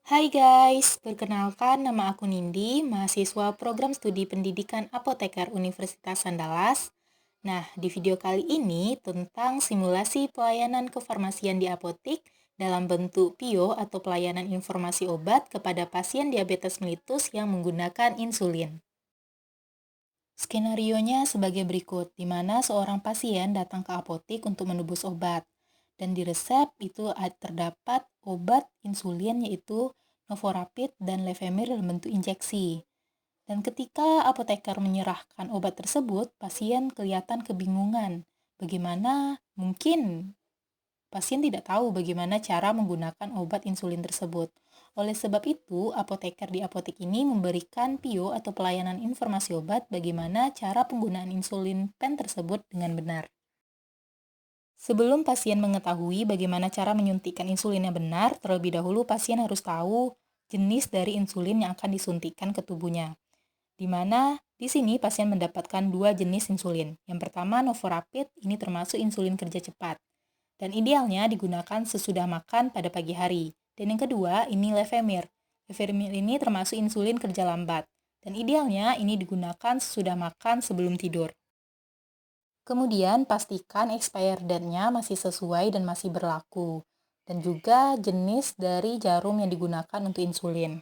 Hai guys, perkenalkan nama aku Nindi, mahasiswa program studi pendidikan apoteker Universitas Andalas. Nah, di video kali ini tentang simulasi pelayanan kefarmasian di apotik dalam bentuk PIO atau pelayanan informasi obat kepada pasien diabetes mellitus yang menggunakan insulin. Skenarionya sebagai berikut, di mana seorang pasien datang ke apotik untuk menebus obat. Dan di resep itu terdapat obat insulin yaitu Novorapid dan Levemir dalam bentuk injeksi. Dan ketika apoteker menyerahkan obat tersebut, pasien kelihatan kebingungan. Bagaimana mungkin pasien tidak tahu bagaimana cara menggunakan obat insulin tersebut. Oleh sebab itu, apoteker di apotek ini memberikan PIO atau pelayanan informasi obat bagaimana cara penggunaan insulin pen tersebut dengan benar. Sebelum pasien mengetahui bagaimana cara menyuntikkan insulin yang benar, terlebih dahulu pasien harus tahu jenis dari insulin yang akan disuntikkan ke tubuhnya. Di mana di sini pasien mendapatkan dua jenis insulin. Yang pertama Novorapid, ini termasuk insulin kerja cepat. Dan idealnya digunakan sesudah makan pada pagi hari. Dan yang kedua, ini Levemir. Levemir ini termasuk insulin kerja lambat. Dan idealnya ini digunakan sesudah makan sebelum tidur. Kemudian pastikan expired date-nya masih sesuai dan masih berlaku. Dan juga jenis dari jarum yang digunakan untuk insulin.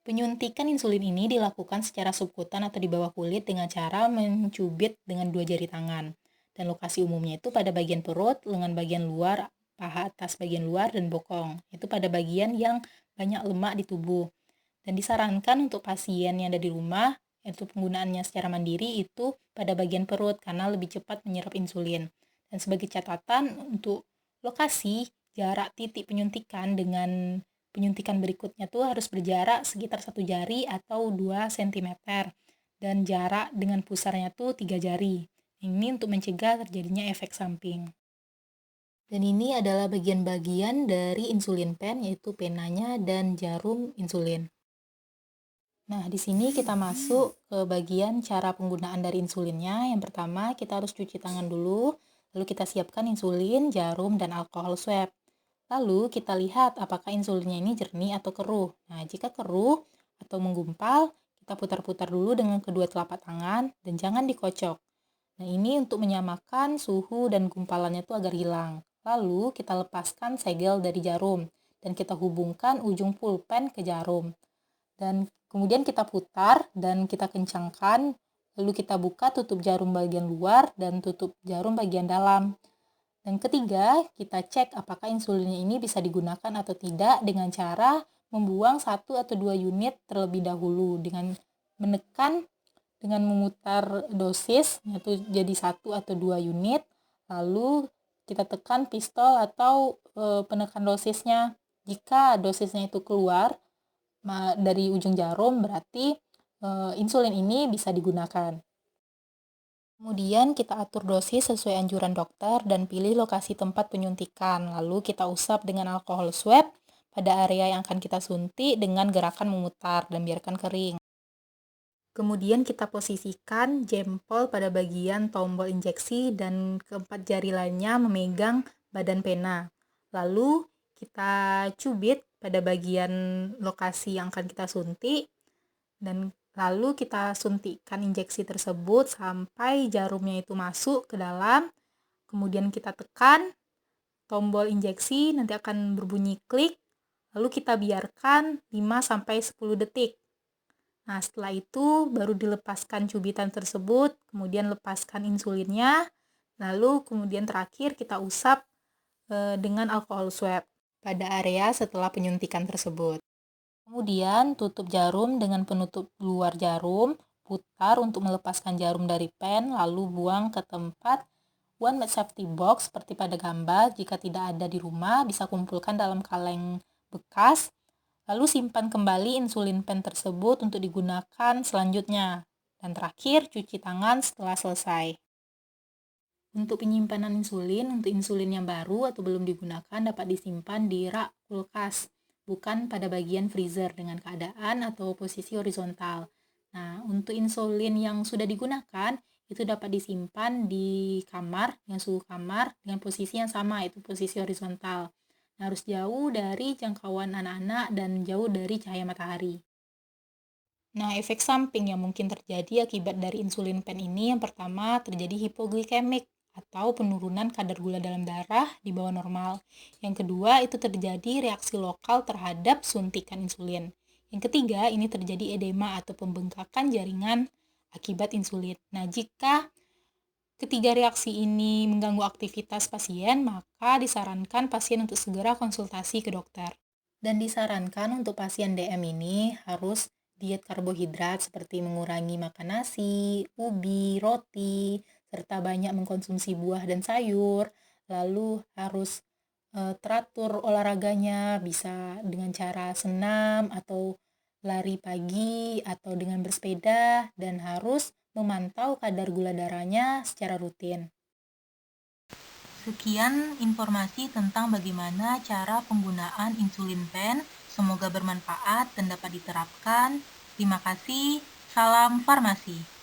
Penyuntikan insulin ini dilakukan secara subkutan atau di bawah kulit dengan cara mencubit dengan dua jari tangan. Dan lokasi umumnya itu pada bagian perut, lengan bagian luar, paha atas bagian luar, dan bokong. Itu pada bagian yang banyak lemak di tubuh. Dan disarankan untuk pasien yang ada di rumah, itu penggunaannya secara mandiri itu pada bagian perut karena lebih cepat menyerap insulin. Dan sebagai catatan untuk lokasi, jarak titik penyuntikan dengan penyuntikan berikutnya tuh harus berjarak sekitar 1 jari atau 2 cm dan jarak dengan pusarnya tuh 3 jari. Ini untuk mencegah terjadinya efek samping. Dan ini adalah bagian-bagian dari insulin pen, yaitu penanya dan jarum insulin. Nah, di sini kita masuk ke bagian cara penggunaan dari insulinnya. Yang pertama, kita harus cuci tangan dulu, lalu kita siapkan insulin, jarum, dan alkohol swab. Lalu kita lihat apakah insulinnya ini jernih atau keruh. Nah, jika keruh atau menggumpal, kita putar-putar dulu dengan kedua telapak tangan dan jangan dikocok. Nah, ini untuk menyamakan suhu dan gumpalannya itu agar hilang. Lalu kita lepaskan segel dari jarum dan kita hubungkan ujung pulpen ke jarum. Dan kemudian kita putar dan kita kencangkan, lalu kita buka tutup jarum bagian luar dan tutup jarum bagian dalam. Dan ketiga, kita cek apakah insulinnya ini bisa digunakan atau tidak dengan cara membuang 1 atau 2 unit terlebih dahulu dengan menekan dengan memutar dosis yaitu jadi 1 atau 2 unit, lalu kita tekan pistol atau penekan dosisnya. Jika dosisnya itu keluar dari ujung jarum, berarti insulin ini bisa digunakan. Kemudian kita atur dosis sesuai anjuran dokter dan pilih lokasi tempat penyuntikan. Lalu kita usap dengan alkohol swab pada area yang akan kita suntik dengan gerakan memutar dan biarkan kering. Kemudian kita posisikan jempol pada bagian tombol injeksi dan keempat jari lainnya memegang badan pena. Lalu kita cubit pada bagian lokasi yang akan kita suntik dan lalu kita suntikkan injeksi tersebut sampai jarumnya itu masuk ke dalam. Kemudian kita tekan tombol injeksi, nanti akan berbunyi klik. Lalu kita biarkan 5-10 detik. Nah, setelah itu baru dilepaskan cubitan tersebut, kemudian lepaskan insulinnya. Lalu kemudian terakhir kita usap dengan alkohol swab pada area setelah penyuntikan tersebut. Kemudian tutup jarum dengan penutup luar jarum, putar untuk melepaskan jarum dari pen, lalu buang ke tempat one med safety box seperti pada gambar. Jika tidak ada di rumah, bisa kumpulkan dalam kaleng bekas, lalu simpan kembali insulin pen tersebut untuk digunakan selanjutnya. Dan terakhir, cuci tangan setelah selesai. Untuk penyimpanan insulin, untuk insulin yang baru atau belum digunakan dapat disimpan di rak kulkas, bukan pada bagian freezer dengan keadaan atau posisi horizontal. Nah, untuk insulin yang sudah digunakan, itu dapat disimpan di kamar, yang suhu kamar, dengan posisi yang sama, yaitu posisi horizontal. harus jauh dari jangkauan anak-anak dan jauh dari cahaya matahari. Nah, efek samping yang mungkin terjadi akibat dari insulin pen ini yang pertama terjadi hipoglikemik atau penurunan kadar gula dalam darah di bawah normal. Yang kedua, itu terjadi reaksi lokal terhadap suntikan insulin. Yang ketiga, ini terjadi edema atau pembengkakan jaringan akibat insulin. Nah, jika ketiga reaksi ini mengganggu aktivitas pasien, maka disarankan pasien untuk segera konsultasi ke dokter. Dan disarankan untuk pasien DM ini harus diet karbohidrat seperti mengurangi makan nasi, ubi, roti, serta banyak mengkonsumsi buah dan sayur. Lalu harus teratur olahraganya, bisa dengan cara senam atau lari pagi atau dengan bersepeda, dan harus memantau kadar gula darahnya secara rutin. Sekian informasi tentang bagaimana cara penggunaan insulin pen. Semoga bermanfaat dan dapat diterapkan. Terima kasih. Salam farmasi.